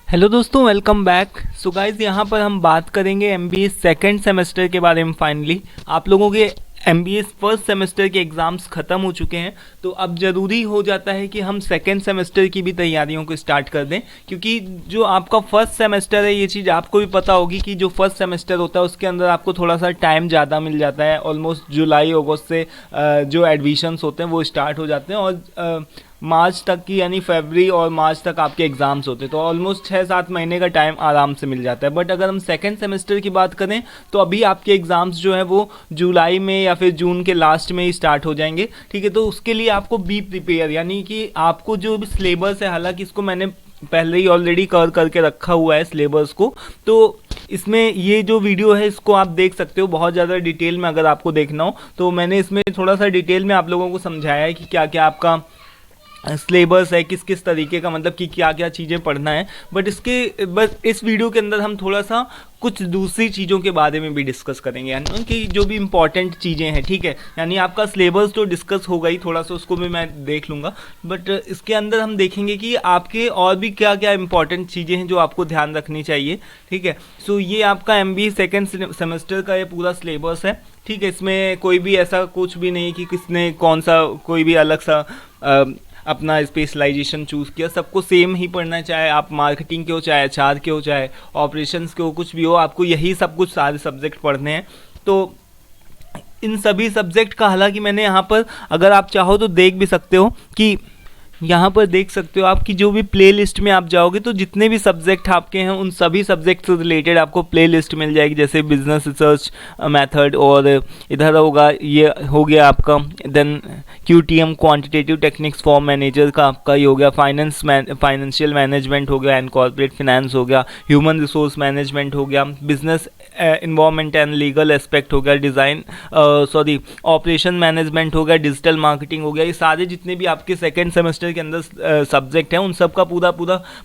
Hello दोस्तों, welcome back. So guys, यहाँ पर हम बात करेंगे एमबीए सेकेंड सेमेस्टर के बारे में। फाइनली आप लोगों के एमबीए फर्स्ट सेमेस्टर के एग्ज़ाम्स ख़त्म हो चुके हैं, तो अब ज़रूरी हो जाता है कि हम सेकेंड सेमेस्टर की भी तैयारियों को स्टार्ट कर दें, क्योंकि जो आपका फर्स्ट सेमेस्टर है, ये चीज़ आपको भी पता होगी कि जो फर्स्ट सेमेस्टर होता है उसके अंदर आपको थोड़ा सा टाइम ज़्यादा मिल जाता है। ऑलमोस्ट जुलाई अगस्त से जो एडमिशन्स होते हैं वो स्टार्ट हो जाते हैं, और मार्च तक की यानी फरवरी और मार्च तक आपके एग्ज़ाम्स होते हैं, तो ऑलमोस्ट 6-7 महीने का टाइम आराम से मिल जाता है। बट अगर हम सेकेंड सेमेस्टर की बात करें तो अभी आपके एग्ज़ाम्स जो है वो जुलाई में या फिर जून के लास्ट में ही स्टार्ट हो जाएंगे। ठीक है, तो उसके लिए आपको बी प्रिपेयर, यानी कि आपको जो भी सिलेबस है, हालांकि इसको मैंने पहले ही ऑलरेडी कवर करके रखा हुआ है सिलेबस को, तो इसमें ये जो वीडियो है इसको आप देख सकते हो बहुत ज़्यादा डिटेल में। अगर आपको देखना हो तो मैंने इसमें थोड़ा सा डिटेल में आप लोगों को समझाया है कि क्या क्या आपका सिलेबस है, किस किस तरीके का, मतलब कि क्या क्या चीज़ें पढ़ना है। बट बस इस वीडियो के अंदर हम थोड़ा सा कुछ दूसरी चीज़ों के बारे में भी डिस्कस करेंगे, यानी कि जो भी इंपॉर्टेंट चीज़ें हैं। ठीक है, यानी आपका सिलेबस तो डिस्कस हो गई, थोड़ा सा उसको भी मैं देख लूँगा, बट इसके अंदर हम देखेंगे कि आपके और भी क्या क्या इंपॉर्टेंट चीज़ें हैं जो आपको ध्यान रखनी चाहिए। ठीक है, सो ये आपका एमबीए सेकेंड सेमेस्टर का ये पूरा सिलेबस है। ठीक है, इसमें कोई भी ऐसा कुछ भी नहीं कि किसने कौन सा कोई भी अलग सा अपना स्पेशलाइजेशन चूज़ किया। सबको सेम ही पढ़ना है, चाहे आप मार्केटिंग के हो, चाहे एचआर के हो, चाहे ऑपरेशंस के हो, कुछ भी हो, आपको यही सब कुछ सारे सब्जेक्ट पढ़ने हैं। तो इन सभी सब्जेक्ट का, हालांकि मैंने यहाँ पर, अगर आप चाहो तो देख भी सकते हो कि यहाँ पर देख सकते हो आपकी जो भी प्ले लिस्ट में आप जाओगे तो जितने भी सब्जेक्ट आपके हैं उन सभी सब्जेक्ट से रिलेटेड आपको प्ले लिस्ट मिल जाएगी। जैसे बिजनेस रिसर्च मेथड, और इधर होगा, ये हो गया आपका, then QTM quantitative techniques for manager का आपका ये हो गया, फाइनेंशियल मैनेजमेंट हो गया एंड कॉर्पोरेट फिनेंस हो गया, ह्यूमन रिसोर्स मैनेजमेंट हो गया, business environment and legal aspect हो गया, ऑपरेशन मैनेजमेंट हो गया, डिजिटल मार्केटिंग हो गया। ये सारे जितने भी आपके सेकेंड सेमेस्टर के अंदर सब्जेक्ट हैं उन सब का पूरा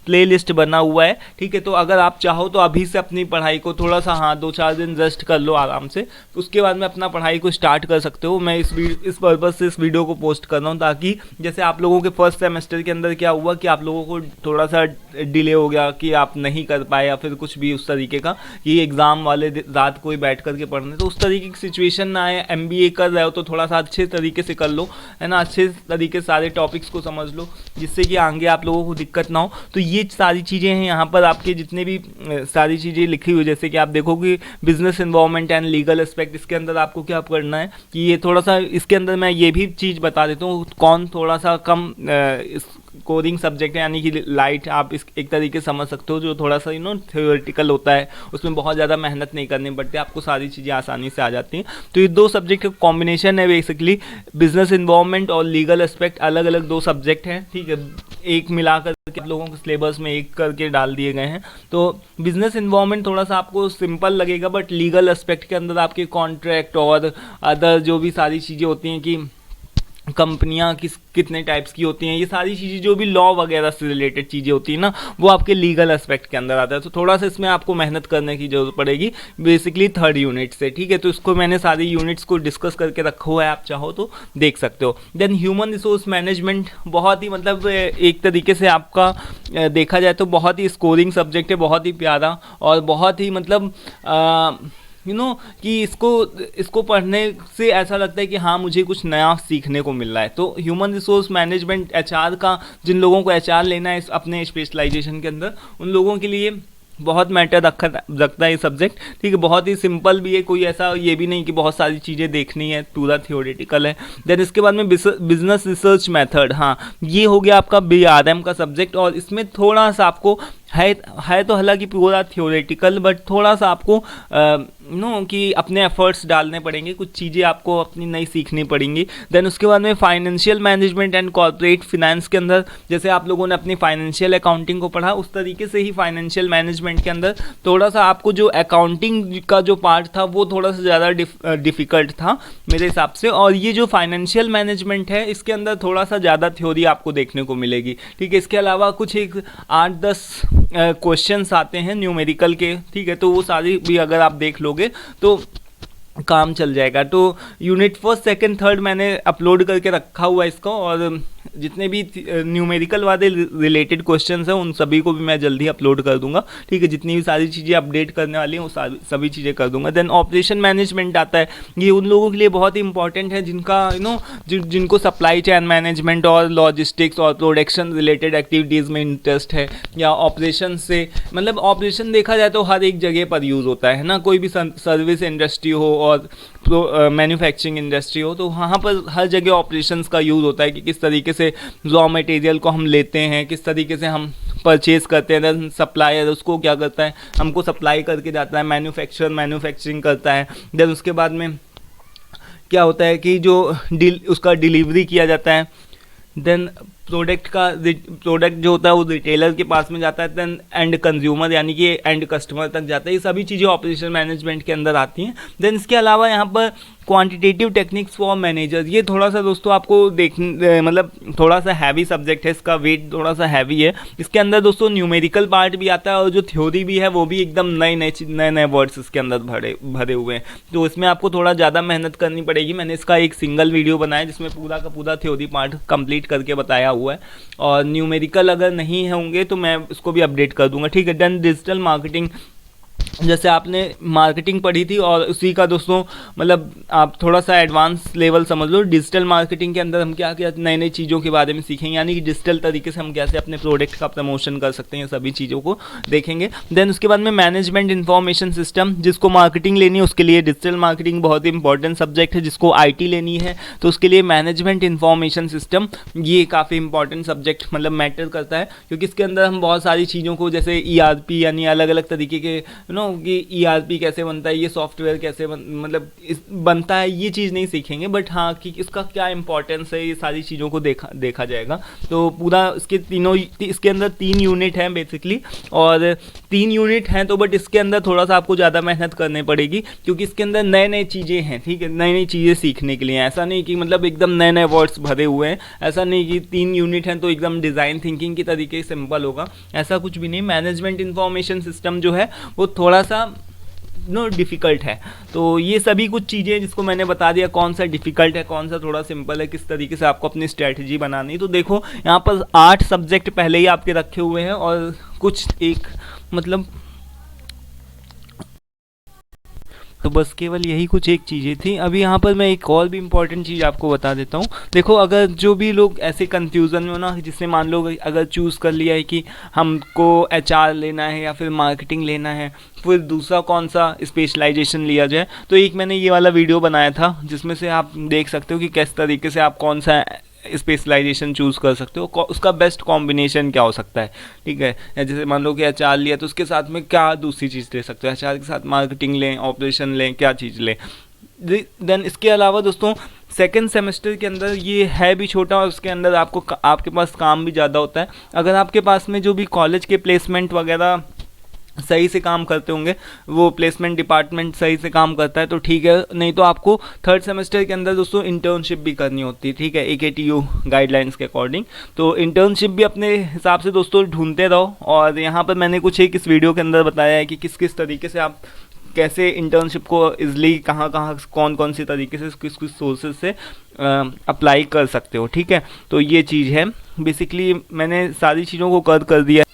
प्ले लिस्ट बना हुआ है। ठीक है, तो अगर आप चाहो तो अभी से अपनी पढ़ाई को थोड़ा सा 2-4 दिन रेस्ट कर लो आराम से, उसके बाद में अपना पढ़ाई को स्टार्ट कर सकते हो। मैं इस पर्पज़ से इस वीडियो को पोस्ट कर रहा हूँ, ताकि जैसे आप लोगों के फर्स्ट सेमेस्टर के अंदर क्या हुआ कि आप लोगों को थोड़ा सा डिले हो गया कि आप नहीं कर पाए, या फिर कुछ भी उस तरीके का कि एग्ज़ाम वाले रात को ही बैठ करके पढ़ने, तो उस तरीके की सिचुएशन ना आए। एमबीए कर रहे हो तो थोड़ा सा अच्छे तरीके से कर लो, है ना, अच्छे तरीके से सारे टॉपिक्स को समझ लो, जिससे कि आगे आप लोगों को दिक्कत ना हो। तो ये सारी चीज़ें हैं यहाँ पर, आपके जितने भी सारी चीज़ें लिखी हुई, जैसे कि आप देखोगे business environment and legal aspect, इसके अंदर आपको क्या करना है कि ये थोड़ा सा, इसके अंदर मैं ये भी चीज़ बता देता हूँ, कौन थोड़ा सा कम कोडिंग सब्जेक्ट है, यानी कि लाइट आप इस एक तरीके से समझ सकते हो, जो थोड़ा सा थ्योरेटिकल होता है, उसमें बहुत ज़्यादा मेहनत नहीं करनी पड़ती, आपको सारी चीज़ें आसानी से आ जाती हैं। तो ये दो सब्जेक्ट का कॉम्बिनेशन है बेसिकली, बिजनेस इन्वायरमेंट और लीगल एस्पेक्ट, अलग अलग दो सब्जेक्ट हैं। ठीक है, एक मिलाकर के आप लोगों के सिलेबस में एक करके डाल दिए गए हैं। तो बिजनेस इन्वायरमेंट थोड़ा सा आपको सिंपल लगेगा, बट लीगल एस्पेक्ट के अंदर आपके कॉन्ट्रैक्ट और अदर जो भी सारी चीज़ें होती हैं कि कंपनियां कितने टाइप्स की होती हैं, ये सारी चीज़ें जो भी लॉ वगैरह से रिलेटेड चीज़ें होती हैं ना, वो आपके लीगल एस्पेक्ट के अंदर आता है। तो थोड़ा सा इसमें आपको मेहनत करने की जरूरत पड़ेगी, बेसिकली 3rd यूनिट से। ठीक है, तो इसको मैंने सारी यूनिट्स को डिस्कस करके रखा हुआ है, आप चाहो तो देख सकते हो। देन ह्यूमन रिसोर्स मैनेजमेंट, बहुत ही मतलब एक तरीके से आपका देखा जाए तो बहुत ही स्कोरिंग सब्जेक्ट है, बहुत ही प्यारा, और बहुत ही मतलब कि इसको पढ़ने से ऐसा लगता है कि हाँ, मुझे कुछ नया सीखने को मिल रहा है। तो ह्यूमन रिसोर्स मैनेजमेंट, एचआर का, जिन लोगों को एचआर लेना है अपने स्पेशलाइजेशन के अंदर, उन लोगों के लिए बहुत मैटर रखता है ये सब्जेक्ट। ठीक है, बहुत ही सिंपल भी है, कोई ऐसा ये भी नहीं कि बहुत सारी चीज़ें देखनी है, पूरा थियोरेटिकल है। देन इसके बाद में बिजनेस रिसर्च मेथड, हाँ, ये हो गया आपका बीआरएम का सब्जेक्ट, और इसमें थोड़ा सा आपको है तो हालांकि पूरा थियोरेटिकल, बट थोड़ा सा आपको कि अपने एफर्ट्स डालने पड़ेंगे, कुछ चीज़ें आपको अपनी नई सीखनी पड़ेंगी। देन उसके बाद में financial management and corporate finance के अंदर, जैसे आप लोगों ने अपनी फाइनेंशियल अकाउंटिंग को पढ़ा, उस तरीके से ही फाइनेंशियल मैनेजमेंट के अंदर थोड़ा सा आपको जो अकाउंटिंग का जो पार्ट था वो थोड़ा सा ज़्यादा डिफ़िकल्ट था मेरे हिसाब से। और ये जो फाइनेंशियल मैनेजमेंट है, इसके अंदर थोड़ा सा ज़्यादा थ्योरी आपको देखने को मिलेगी। ठीक है, इसके अलावा कुछ एक 8-10 क्वेश्चंस आते हैं न्यूमेरिकल के। ठीक है, तो वो सारी भी अगर आप देख लोगे तो काम चल जाएगा। तो यूनिट 1st, 2nd, 3rd मैंने अपलोड करके रखा हुआ है इसको, और जितने भी न्यूमेरिकल वाले रिलेटेड क्वेश्चंस हैं उन सभी को भी मैं जल्दी अपलोड कर दूंगा, ठीक है। जितनी भी सारी चीज़ें अपडेट करने वाली हैं वो सभी चीज़ें कर दूंगा। देन ऑपरेशन मैनेजमेंट आता है, ये उन लोगों के लिए बहुत ही इंपॉर्टेंट है जिनका जिनको सप्लाई चेन मैनेजमेंट और लॉजिस्टिक्स और प्रोडक्शन रिलेटेड एक्टिविटीज़ में इंटरेस्ट है, या ऑपरेशन से मतलब ऑपरेशन देखा जाए तो हर एक जगह पर यूज़ होता है ना, कोई भी सर्विस इंडस्ट्री हो और मैन्युफैक्चरिंग इंडस्ट्री हो, तो वहाँ पर हर जगह ऑपरेशंस का यूज़ होता है कि किस तरीके से रॉ मटेरियल को हम लेते हैं, किस तरीके से हम परचेज करते हैं, देन सप्लायर उसको क्या करता है, हमको सप्लाई करके जाता है, मैन्युफैक्चरिंग करता है, देन उसके बाद में क्या होता है कि जो उसका डिलीवरी किया जाता है, देन प्रोडक्ट जो होता है वो रिटेलर के पास में जाता है, देन एंड कंज्यूमर यानी कि एंड कस्टमर तक जाता है। ये सभी चीज़ें ऑपरेशन मैनेजमेंट के अंदर आती हैं। देन इसके अलावा यहाँ पर क्वांटिटेटिव टेक्निक्स फॉर मैनेजर, ये थोड़ा सा दोस्तों आपको मतलब थोड़ा सा हैवी सब्जेक्ट है, इसका वेट थोड़ा सा हैवी है। इसके अंदर दोस्तों न्यूमेरिकल पार्ट भी आता है और जो थ्योरी भी है वो भी एकदम नए वर्ड्स इसके अंदर भरे हुए हैं, तो इसमें आपको थोड़ा ज़्यादा मेहनत करनी पड़ेगी। मैंने इसका एक सिंगल वीडियो बनाया जिसमें पूरा का पूरा थ्योरी पार्ट कंप्लीट करके बताया हुआ है, और न्यूमेरिकल अगर नहीं होंगे तो मैं इसको भी अपडेट कर दूंगा, ठीक है। देन डिजिटल मार्केटिंग, जैसे आपने मार्केटिंग पढ़ी थी और उसी का दोस्तों मतलब आप थोड़ा सा एडवांस लेवल समझ लो। डिजिटल मार्केटिंग के अंदर हम क्या क्या नई नई चीज़ों के बारे में सीखेंगे, यानी कि डिजिटल तरीके से हम कैसे अपने प्रोडक्ट का प्रमोशन कर सकते हैं, सभी चीज़ों को देखेंगे। देन उसके बाद में मैनेजमेंट इन्फॉर्मेशन सिस्टम, जिसको मार्केटिंग लेनी है उसके लिए डिजिटल मार्केटिंग बहुत ही इंपॉर्टेंट सब्जेक्ट है, जिसको IT लेनी है तो उसके लिए मैनेजमेंट इन्फॉर्मेशन सिस्टम ये काफ़ी इंपॉर्टेंट सब्जेक्ट मतलब मैटर करता है, क्योंकि इसके अंदर हम बहुत सारी चीज़ों को जैसे ERP यानी अलग अलग तरीके के कि ERP कैसे बनता है, ये सॉफ्टवेयर कैसे बनता है, ये चीज़ नहीं सीखेंगे, बट हाँ कि इसका क्या इंपॉर्टेंस है, ये सारी चीज़ों को देखा जाएगा। तो पूरा इसके अंदर 3 यूनिट हैं बेसिकली, और 3 यूनिट हैं तो बट इसके अंदर थोड़ा सा आपको ज़्यादा मेहनत करनी पड़ेगी, क्योंकि इसके अंदर नए नई चीज़ें हैं, ठीक है, नई नई चीज़ें सीखने के लिए। ऐसा नहीं कि मतलब एकदम नए नए वर्ड्स भरे हुए हैं, ऐसा नहीं कि 3 यूनिट हैं तो एकदम डिज़ाइन थिंकिंग की तरीके से सिंपल होगा, ऐसा कुछ भी नहीं। मैनेजमेंट इन्फॉर्मेशन सिस्टम जो है वो थोड़ा सा डिफ़िकल्ट है। तो ये सभी कुछ चीज़ें जिसको मैंने बता दिया, कौन सा डिफ़िकल्ट है, कौन सा थोड़ा सिंपल है, किस तरीके से आपको अपनी स्ट्रैटेजी बनानी। तो देखो यहाँ पर 8 सब्जेक्ट पहले ही आपके रखे हुए हैं और कुछ एक मतलब तो बस केवल यही कुछ एक चीज़ें थी। अभी यहाँ पर मैं एक और भी इम्पॉर्टेंट चीज़ आपको बता देता हूँ। देखो अगर जो भी लोग ऐसे कंफ्यूजन में हो ना, जिसने मान लो अगर चूज़ कर लिया है कि हमको HR लेना है या फिर मार्केटिंग लेना है, फिर दूसरा कौन सा स्पेशलाइजेशन लिया जाए, तो एक मैंने ये वाला वीडियो बनाया था जिसमें से आप देख सकते हो कि किस तरीके से आप कौन सा स्पेशलाइजेशन चूज़ कर सकते हो, उसका बेस्ट कॉम्बिनेशन क्या हो सकता है, ठीक है। जैसे मान लो कि HR लिया तो उसके साथ में क्या दूसरी चीज़ ले सकते हो, HR के साथ मार्केटिंग लें, ऑपरेशन लें, क्या चीज़ लें। देन इसके अलावा दोस्तों सेकेंड सेमेस्टर के अंदर ये है भी छोटा और उसके अंदर आपके पास काम भी ज़्यादा होता है। अगर आपके पास में जो भी कॉलेज के प्लेसमेंट वगैरह सही से काम करते होंगे, वो प्लेसमेंट डिपार्टमेंट सही से काम करता है तो ठीक है, नहीं तो आपको थर्ड सेमेस्टर के अंदर दोस्तों इंटर्नशिप भी करनी होती है, ठीक है, AKTU गाइडलाइंस के अकॉर्डिंग। तो इंटर्नशिप भी अपने हिसाब से दोस्तों ढूंढते रहो, और यहाँ पर मैंने कुछ एक इस वीडियो के अंदर बताया है कि किस किस तरीके से आप कैसे इंटर्नशिप को इजली कहाँ कौन सी तरीके से किस सोर्सेज से अप्लाई कर सकते हो, ठीक है। तो ये चीज़ है, बेसिकली मैंने सारी चीज़ों को कर दिया।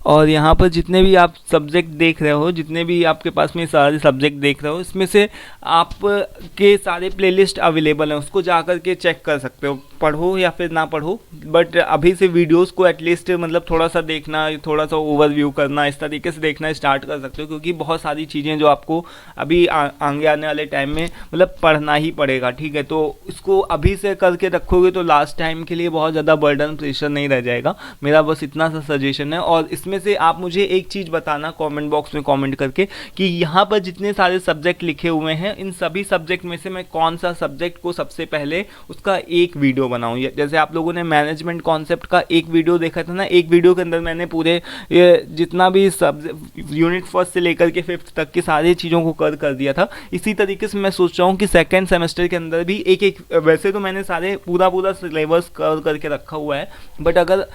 और यहाँ पर जितने भी आप सब्जेक्ट देख रहे हो, जितने भी आपके पास में सारे सब्जेक्ट देख रहे हो, इसमें से आपके सारे प्लेलिस्ट अवेलेबल हैं, उसको जा कर के चेक कर सकते हो, पढ़ो या फिर ना पढ़ो, बट अभी से वीडियोस को एटलीस्ट मतलब थोड़ा सा देखना, थोड़ा सा ओवरव्यू करना, इस तरीके से देखना स्टार्ट कर सकते हो, क्योंकि बहुत सारी चीज़ें जो आपको अभी आगे आने वाले टाइम में मतलब पढ़ना ही पड़ेगा, ठीक है। तो इसको अभी से करके रखोगे तो लास्ट टाइम के लिए बहुत ज़्यादा बर्डन प्रेशर नहीं रह जाएगा। मेरा बस इतना सा सजेशन है। और इसमें से आप मुझे एक चीज़ बताना कमेंट बॉक्स में कमेंट करके कि यहाँ पर जितने सारे सब्जेक्ट लिखे हुए हैं, इन सभी सब्जेक्ट में से मैं कौन सा सब्जेक्ट को सबसे पहले उसका एक वीडियो बनाऊँ। जैसे आप लोगों ने मैनेजमेंट कॉन्सेप्ट का एक वीडियो देखा था ना, एक वीडियो के अंदर मैंने पूरे जितना भी यूनिट फर्स्ट से लेकर के 5th तक की सारी चीज़ों को कर दिया था। इसी तरीके से मैं सोच रहा हूँ कि सेकेंड सेमेस्टर के अंदर भी एक वैसे तो मैंने सारे पूरा सिलेबस कवर करके रखा हुआ है, बट अगर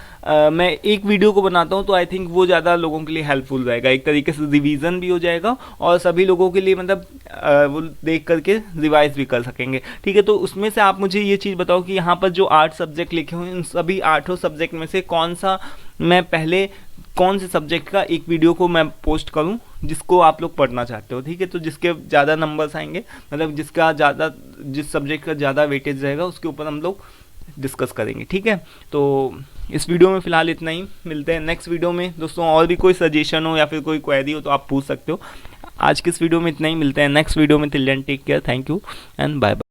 मैं एक वीडियो को बनाता हूँ तो आई थिंक वो ज़्यादा लोगों के लिए हेल्पफुल रहेगा, एक तरीके से रिवीजन भी हो जाएगा और सभी लोगों के लिए वो देख करके रिवाइज भी कर सकेंगे, ठीक है। तो उसमें से आप मुझे ये चीज़ बताओ कि यहाँ पर जो 8 सब्जेक्ट लिखे हुए हैं उन सभी 8 सब्जेक्ट में से कौन सा मैं पहले कौन से सब्जेक्ट का एक वीडियो को मैं पोस्ट करूं जिसको आप लोग पढ़ना चाहते हो, ठीक है। तो जिसके ज़्यादा नंबर्स आएंगे, मतलब जिस सब्जेक्ट का ज़्यादा वेटेज रहेगा उसके ऊपर हम लोग डिस्कस करेंगे, ठीक है। तो इस वीडियो में फ़िलहाल इतना ही, मिलते हैं नेक्स्ट वीडियो में दोस्तों। और भी कोई सजेशन हो या फिर कोई क्वेरी हो तो आप पूछ सकते हो। आज की इस वीडियो में इतना ही, मिलते हैं नेक्स्ट वीडियो में। Till then take care, thank you and bye bye.